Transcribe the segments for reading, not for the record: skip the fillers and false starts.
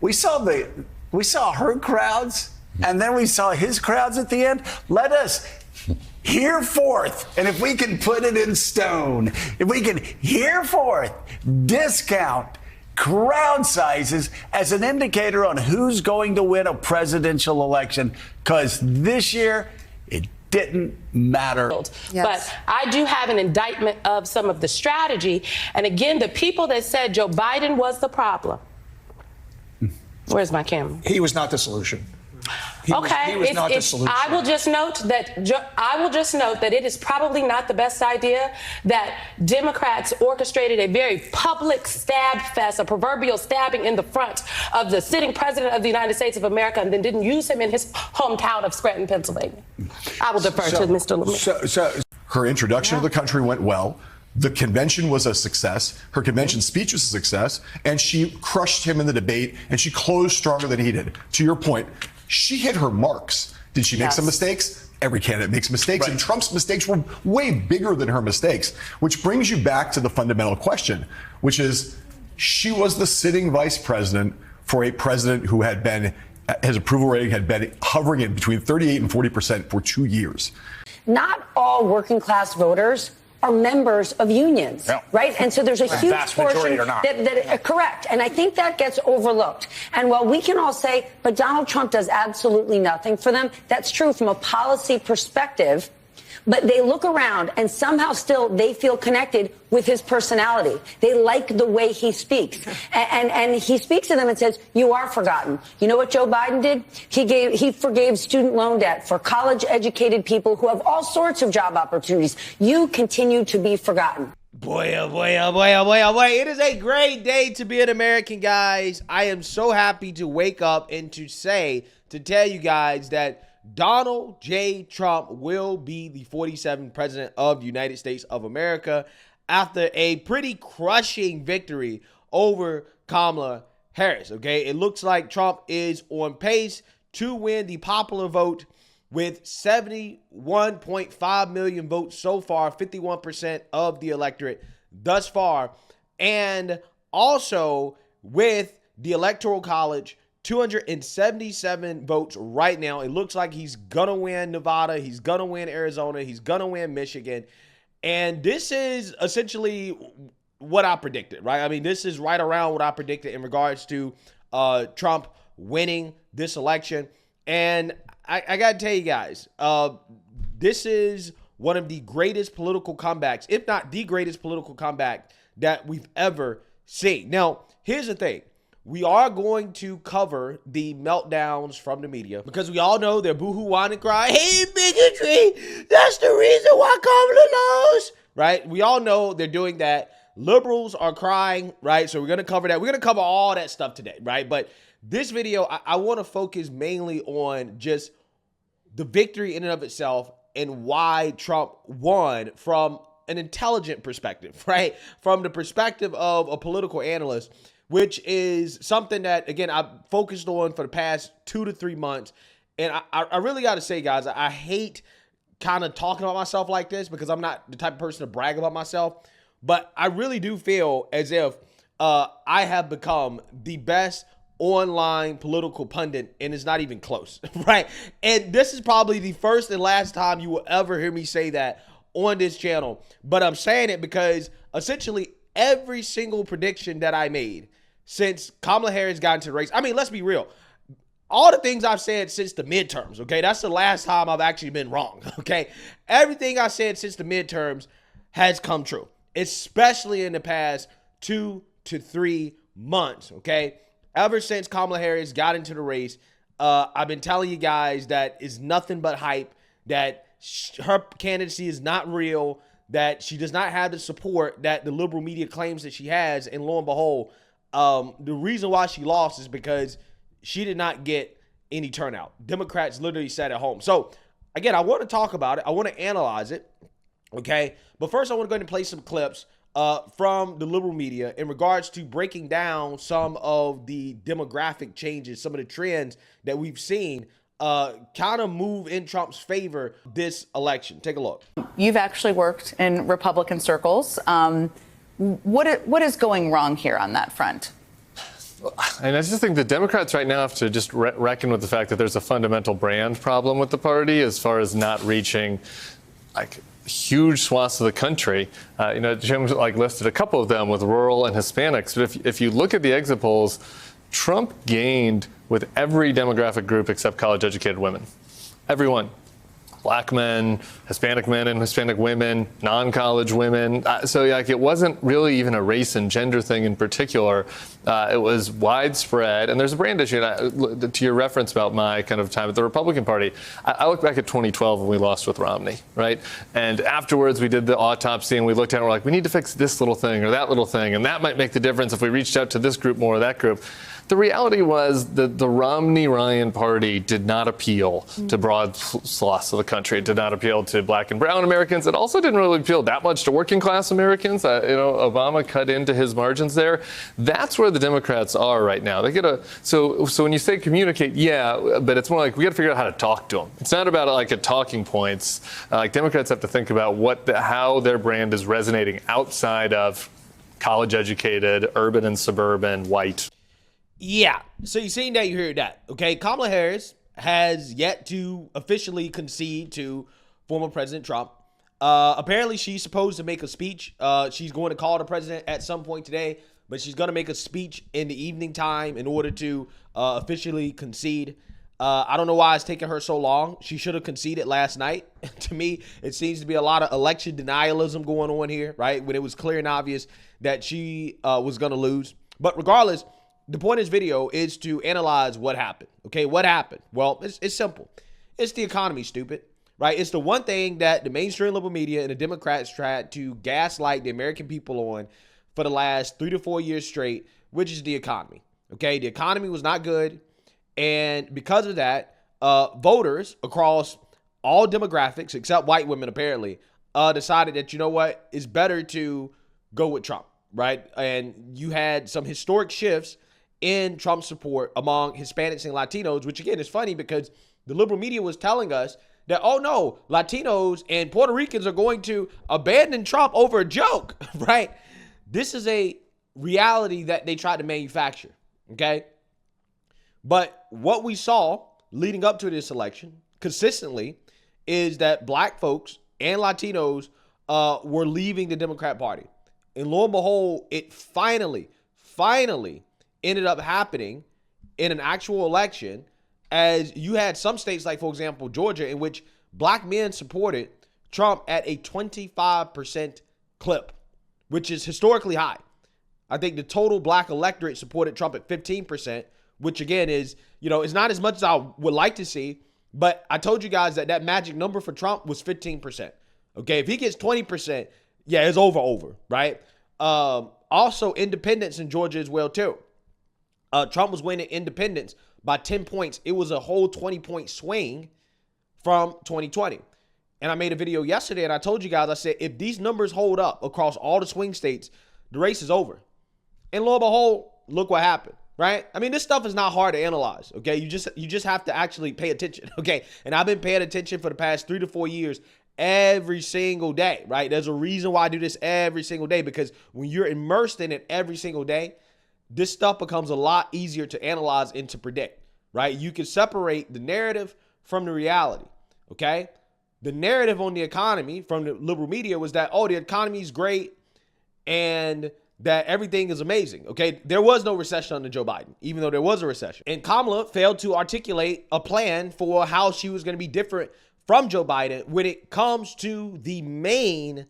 We saw her crowds, and then we saw his crowds at the end. Let us hereforth, and if we can put it in stone, if we can hereforth discount crowd sizes as an indicator on who's going to win a presidential election, because this year it didn't matter. Yes. But I do have an indictment of some of the strategy. And again, the people that said Joe Biden was the problem. Where's my camera? He was not the solution. He was not the solution. I will just note that it is probably not the best idea that Democrats orchestrated a very public stab fest, a proverbial stabbing in the front of the sitting president of the United States of America, and then didn't use him in his hometown of Scranton, Pennsylvania. I will defer to Mr. Lemire. Her introduction to the country went well. The convention was a success. Her convention speech was a success, and she crushed him in the debate, and she closed stronger than he did. To your point, she hit her marks. Did she make some mistakes? Every candidate makes mistakes, and Trump's mistakes were way bigger than her mistakes, which brings you back to the fundamental question, which is she was the sitting vice president for a president who had been, his approval rating had been hovering in between 38 and 40% for 2 years. Not all working class voters are members of unions, right? And so there's a huge portion that correct. And I think that gets overlooked. And while we can all say, but Donald Trump does absolutely nothing for them, that's true from a policy perspective. But they look around and somehow still they feel connected with his personality. They like the way he speaks. And he speaks to them and says, you are forgotten. You know what Joe Biden did? He forgave student loan debt for college educated people who have all sorts of job opportunities. You continue to be forgotten. Boy, oh boy, oh boy, oh boy, oh boy. It is a great day to be an American, guys. I am so happy to wake up and to tell you guys that Donald J. Trump will be the 47th president of the United States of America after a pretty crushing victory over Kamala Harris, okay? It looks like Trump is on pace to win the popular vote with 71.5 million votes so far, 51% of the electorate thus far, and also with the Electoral College 277 votes right now. It looks like he's going to win Nevada. He's going to win Arizona. He's going to win Michigan. And this is essentially what I predicted, right? I mean, this is right around what I predicted in regards to Trump winning this election. And I got to tell you guys, this is one of the greatest political comebacks, if not the greatest political comeback that we've ever seen. Now, here's the thing. We are going to cover the meltdowns from the media because we all know they're boohoo, whine, and cry. Hey, bigotry, that's the reason why Kamala lost, right? We all know they're doing that. Liberals are crying, right? So we're going to cover that. We're going to cover all that stuff today, right? But this video, I want to focus mainly on just the victory in and of itself and why Trump won from an intelligent perspective, right? From the perspective of a political analyst, which is something that, again, I've focused on for the past 2 to 3 months. And I really got to say, guys, I hate kind of talking about myself like this because I'm not the type of person to brag about myself. But I really do feel as if I have become the best online political pundit, and it's not even close, right? And this is probably the first and last time you will ever hear me say that on this channel. But I'm saying it because essentially every single prediction that I made since Kamala Harris got into the race, I mean, let's be real. All the things I've said since the midterms, okay, that's the last time I've actually been wrong, okay? Everything I said since the midterms has come true, especially in the past 2 to 3 months, okay? Ever since Kamala Harris got into the race, I've been telling you guys that it's nothing but hype, that her candidacy is not real, that she does not have the support that the liberal media claims that she has. And lo and behold, the reason why she lost is because she did not get any turnout. Democrats literally sat at home. So again, I want to talk about it. I want to analyze it. Okay. But first I want to go ahead and play some clips from the liberal media in regards to breaking down some of the demographic changes, some of the trends that we've seen kind of move in Trump's favor this election. Take a look. You've actually worked in Republican circles. What is going wrong here on that front? And I just think the Democrats right now have to just reckon with the fact that there's a fundamental brand problem with the party as far as not reaching like huge swaths of the country. Jim listed a couple of them with rural and Hispanics. But if you look at the exit polls, Trump gained with every demographic group except college-educated women. Everyone. Black men, Hispanic men and Hispanic women, non-college women. It wasn't really even a race and gender thing in particular. It was widespread. And there's a brand issue. And to your reference about my kind of time at the Republican Party, I look back at 2012 when we lost with Romney, right? And afterwards, we did the autopsy and we looked at it and we're like, we need to fix this little thing or that little thing. And that might make the difference if we reached out to this group more or that group. The reality was that the Romney-Ryan party did not appeal to broad swaths of the country. It did not appeal to black and brown Americans. It also didn't really appeal that much to working class Americans. Obama cut into his margins there. That's where the Democrats are right now. They get so when you say communicate, yeah, but it's more like we got to figure out how to talk to them. It's not about a talking points. Democrats have to think about how their brand is resonating outside of college-educated, urban and suburban, white. Yeah. So you're saying that, you heard that. Okay. Kamala Harris has yet to officially concede to former President Trump. Apparently, she's supposed to make a speech. She's going to call the president at some point today, but she's going to make a speech in the evening time in order to officially concede. I don't know why it's taking her so long. She should have conceded last night. To me, it seems to be a lot of election denialism going on here, right? When it was clear and obvious that she was going to lose. But regardless, the point of this video is to analyze what happened. Okay, what happened? Well, it's simple. It's the economy, stupid, right? It's the one thing that the mainstream liberal media and the Democrats tried to gaslight the American people on for the last 3 to 4 years straight, which is the economy. Okay, the economy was not good. And because of that, voters across all demographics, except white women apparently, decided that, you know what, it's better to go with Trump, right? And you had some historic shifts in Trump's support among Hispanics and Latinos, which again is funny because the liberal media was telling us that, oh no, Latinos and Puerto Ricans are going to abandon Trump over a joke, right? This is a reality that they tried to manufacture, okay? But what we saw leading up to this election consistently is that black folks and Latinos were leaving the Democrat Party. And lo and behold, it finally ended up happening in an actual election, as you had some states like, for example, Georgia, in which black men supported Trump at a 25% clip, which is historically high. I think the total black electorate supported Trump at 15%, which again is, it's not as much as I would like to see, but I told you guys that magic number for Trump was 15%. Okay, if he gets 20%, yeah, it's over, right? Also, independents in Georgia as well, too. Trump was winning independents by 10 points. It was a whole 20-point swing from 2020. And I made a video yesterday and I told you guys, I said, if these numbers hold up across all the swing states, the race is over. And lo and behold, look what happened, right? I mean, this stuff is not hard to analyze, okay? You just have to actually pay attention, okay? And I've been paying attention for the past 3 to 4 years every single day, right? There's a reason why I do this every single day, because when you're immersed in it every single day, this stuff becomes a lot easier to analyze and to predict, right? You can separate the narrative from the reality, okay? The narrative on the economy from the liberal media was that, oh, the economy is great and that everything is amazing, okay? There was no recession under Joe Biden, even though there was a recession. And Kamala failed to articulate a plan for how she was going to be different from Joe Biden when it comes to the main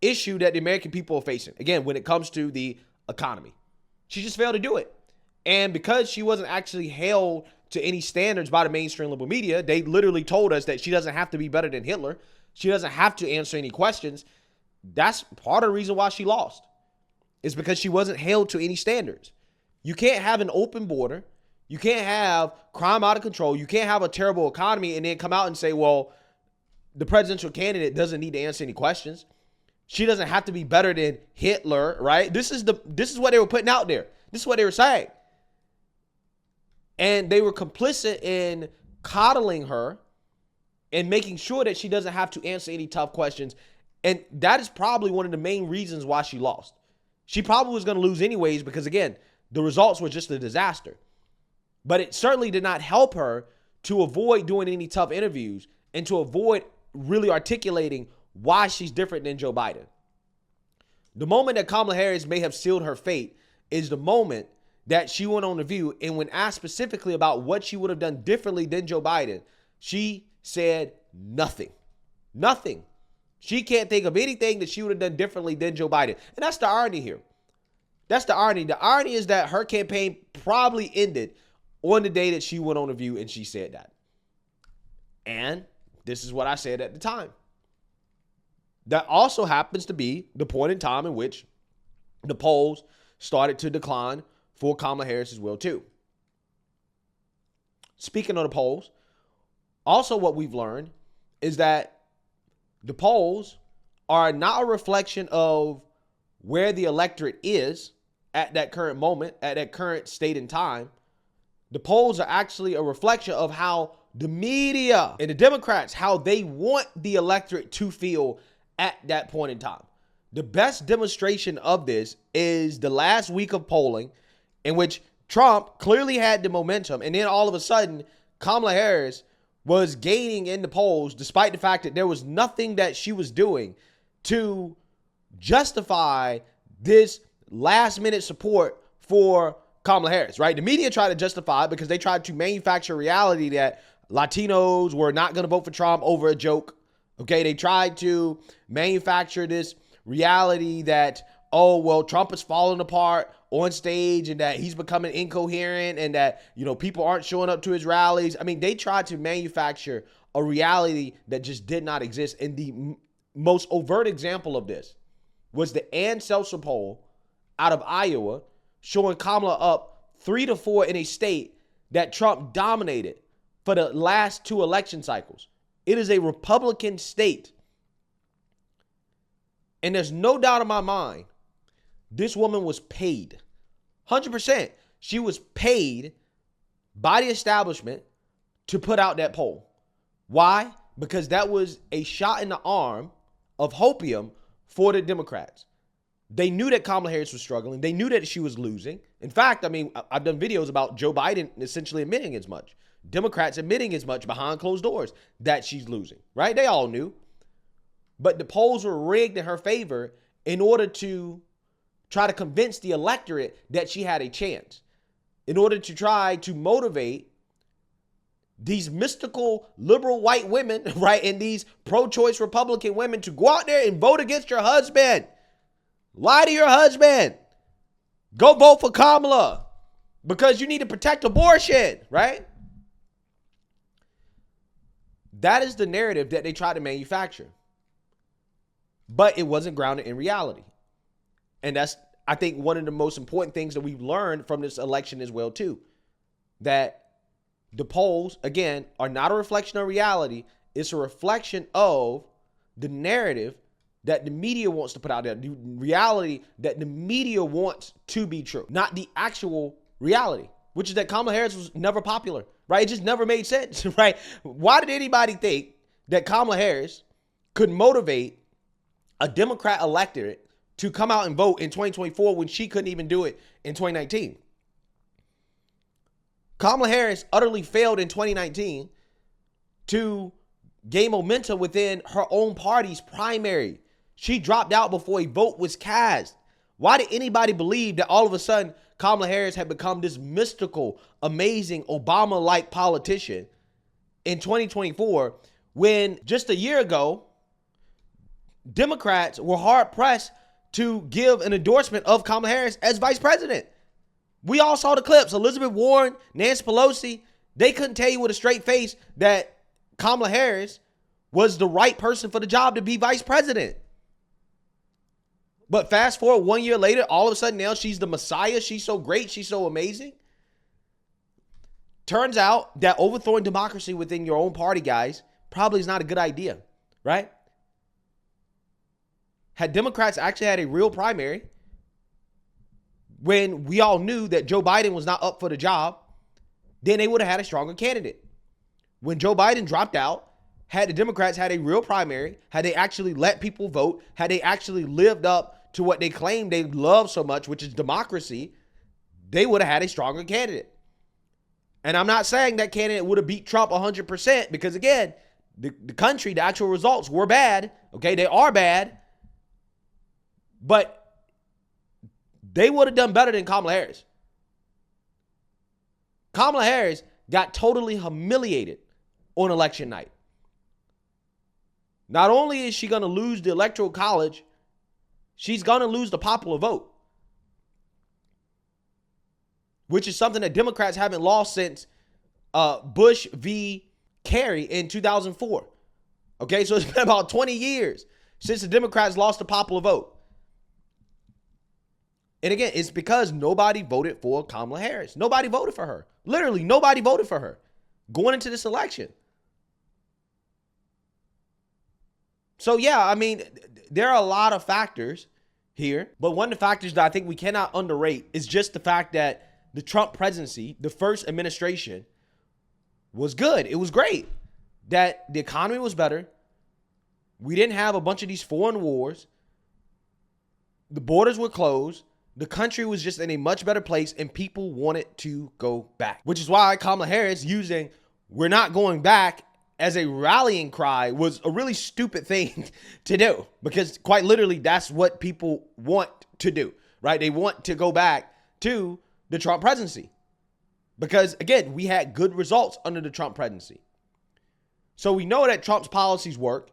issue that the American people are facing. Again, when it comes to the economy. She just failed to do it. And because she wasn't actually held to any standards by the mainstream liberal media, they literally told us that she doesn't have to be better than Hitler. She doesn't have to answer any questions. That's part of the reason why she lost. It's because she wasn't held to any standards. You can't have an open border. You can't have crime out of control. You can't have a terrible economy and then come out and say, well, the presidential candidate doesn't need to answer any questions. She doesn't have to be better than Hitler, right? This is what they were putting out there. This is what they were saying. And they were complicit in coddling her and making sure that she doesn't have to answer any tough questions. And that is probably one of the main reasons why she lost. She probably was going to lose anyways because, again, the results were just a disaster. But it certainly did not help her to avoid doing any tough interviews and to avoid really articulating why she's different than Joe Biden. The moment that Kamala Harris may have sealed her fate is the moment that she went on The View, and when asked specifically about what she would have done differently than Joe Biden, she said nothing. Nothing. She can't think of anything that she would have done differently than Joe Biden. And that's the irony here. That's the irony. The irony is that her campaign probably ended on the day that she went on The View and she said that. And this is what I said at the time. That also happens to be the point in time in which the polls started to decline for Kamala Harris as well, too. Speaking of the polls, also what we've learned is that the polls are not a reflection of where the electorate is at that current moment, at that current state and time. The polls are actually a reflection of how the media and the Democrats, how they want the electorate to feel at that point in time. The best demonstration of this is the last week of polling in which Trump clearly had the momentum, and then all of a sudden, Kamala Harris was gaining in the polls despite the fact that there was nothing that she was doing to justify this last-minute support for Kamala Harris, right? The media tried to justify it because they tried to manufacture reality that Latinos were not going to vote for Trump over a joke, okay? They tried to manufacture this reality that, oh, well, Trump is falling apart on stage and that he's becoming incoherent and that, you know, people aren't showing up to his rallies. I mean, they tried to manufacture a reality that just did not exist. And the most overt example of this was the Ann Seltzer poll out of Iowa showing Kamala up 3-4 in a state that Trump dominated for the last 2 election cycles. It is a Republican state. And there's no doubt in my mind, this woman was paid. 100%. She was paid by the establishment to put out that poll. Why? Because that was a shot in the arm of hopium for the Democrats. They knew that Kamala Harris was struggling. They knew that she was losing. In fact, I mean, I've done videos about Joe Biden essentially admitting as much. Democrats admitting as much behind closed doors that she's losing, right? They all knew. But the polls were rigged in her favor in order to try to convince the electorate that she had a chance, in order to try to motivate these mystical liberal white women, right, and these pro-choice Republican women to go out there and vote against your husband. Lie to your husband. Go vote for Kamala because you need to protect abortion, right? That is the narrative that they try to manufacture. But it wasn't grounded in reality. And that's, I think, one of the most important things that we've learned from this election as well, too. That the polls, again, are not a reflection of reality. It's a reflection of the narrative that the media wants to put out there. The reality that the media wants to be true. Not the actual reality, which is that Kamala Harris was never popular, right? It just never made sense, right? Why did anybody think that Kamala Harris could motivate a Democrat electorate to come out and vote in 2024 when she couldn't even do it in 2019? Kamala Harris utterly failed in 2019 to gain momentum within her own party's primary. She dropped out before a vote was cast. Why did anybody believe that all of a sudden Kamala Harris had become this mystical, amazing, Obama-like politician in 2024 when just a year ago, Democrats were hard-pressed to give an endorsement of Kamala Harris as vice president? We all saw the clips. Elizabeth Warren, Nancy Pelosi, they couldn't tell you with a straight face that Kamala Harris was the right person for the job to be vice president. But fast forward 1 year later, all of a sudden now she's the Messiah. She's so great. She's so amazing. Turns out that overthrowing democracy within your own party, guys, probably is not a good idea, right? Had Democrats actually had a real primary, when we all knew that Joe Biden was not up for the job, then they would have had a stronger candidate. When Joe Biden dropped out, had the Democrats had a real primary, had they actually let people vote, had they actually lived up to what they claimed they love so much, which is democracy, they would have had a stronger candidate. And I'm not saying that candidate would have beat Trump 100% because, again, the country, the actual results were bad. Okay, they are bad. But they would have done better than Kamala Harris. Kamala Harris got totally humiliated on election night. Not only is she going to lose the Electoral College, she's going to lose the popular vote, which is something that Democrats haven't lost since Bush v. Kerry in 2004. Okay, so it's been about 20 years since the Democrats lost the popular vote. And again, it's because nobody voted for Kamala Harris. Nobody voted for her. Literally, nobody voted for her going into this election. So, yeah, I mean, there are a lot of factors here. But one of the factors that I think we cannot underrate is just the fact that the Trump presidency, the first administration, was good. It was great. That the economy was better. We didn't have a bunch of these foreign wars. The borders were closed. The country was just in a much better place and people wanted to go back, which is why Kamala Harris using "we're not going back" as a rallying cry was a really stupid thing to do, because quite literally that's what people want to do, right? They want to go back to the Trump presidency because, again, we had good results under the Trump presidency. So we know that Trump's policies work.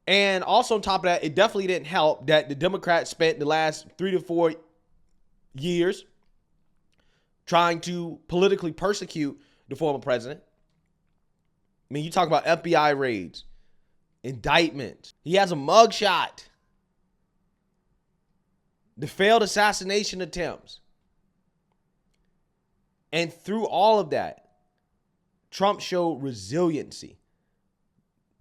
And also on top of that, it definitely didn't help that the Democrats spent the last 3 to 4 years trying to politically persecute the former president. I mean, you talk about FBI raids, indictments. He has a mugshot. The failed assassination attempts. And through all of that, Trump showed resiliency.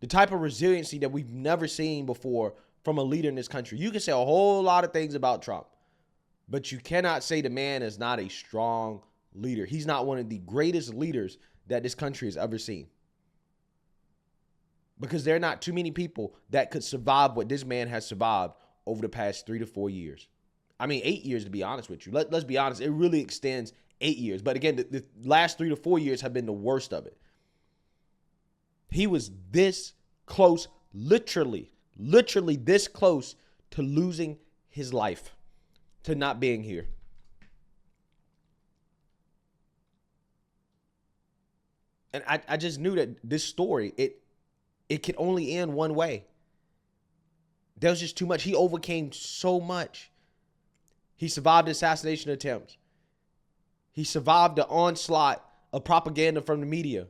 The type of resiliency that we've never seen before from a leader in this country. You can say a whole lot of things about Trump, but you cannot say the man is not a strong leader. He's not one of the greatest leaders that this country has ever seen. Because there are not too many people that could survive what this man has survived over the past 3 to 4 years. I mean, 8 years, to be honest with you. Let's be honest. It really extends 8 years. But again, the last 3 to 4 years have been the worst of it. He was this close, literally this close to losing his life, to not being here. And I just knew that this story, it could only end one way. There was just too much. He overcame so much. He survived the assassination attempts. He survived the onslaught of propaganda from the media.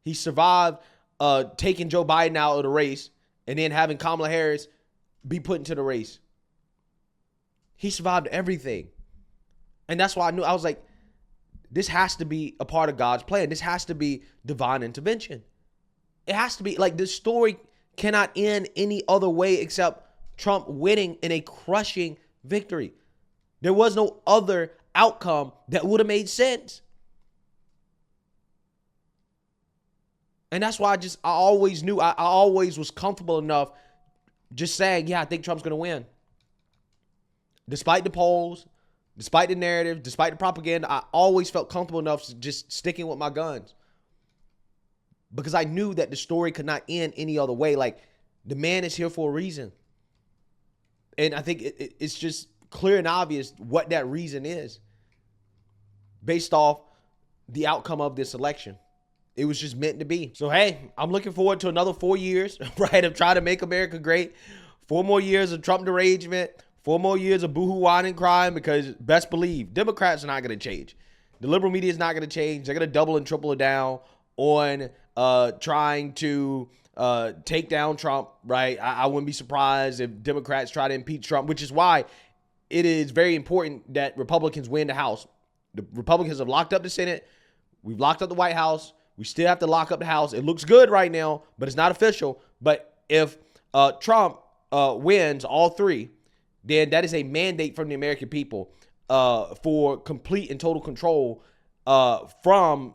He survived taking Joe Biden out of the race and then having Kamala Harris be put into the race. He survived everything. And that's why I was like, this has to be a part of God's plan. This has to be divine intervention. It has to be, like, this story cannot end any other way except Trump winning in a crushing victory. There was no other outcome that would have made sense. And that's why I always knew, I always was comfortable enough just saying, yeah, I think Trump's going to win. Despite the polls, despite the narrative, despite the propaganda, I always felt comfortable enough just sticking with my guns. Because I knew that the story could not end any other way. Like, the man is here for a reason. And I think it's just clear and obvious what that reason is based off the outcome of this election. It was just meant to be. So, hey, I'm looking forward to another 4 years, right, of trying to make America great. 4 more years of Trump derangement. 4 more years of boohoo, whine, and crying, because best believe Democrats are not going to change. The liberal media is not going to change. They're going to double and triple it down on trying to take down Trump, right? I wouldn't be surprised if Democrats try to impeach Trump, which is why it is very important that Republicans win the House. The Republicans have locked up the Senate. We've locked up the White House. We still have to lock up the House. It looks good right now, but it's not official. But if Trump wins all 3, then that is a mandate from the American people for complete and total control from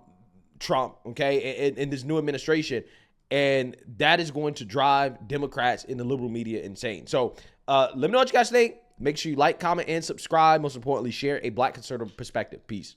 Trump, okay, in this new administration. And that is going to drive Democrats in the liberal media insane. So let me know what you guys think. Make sure you like, comment, and subscribe. Most importantly, share a Black conservative perspective. Peace.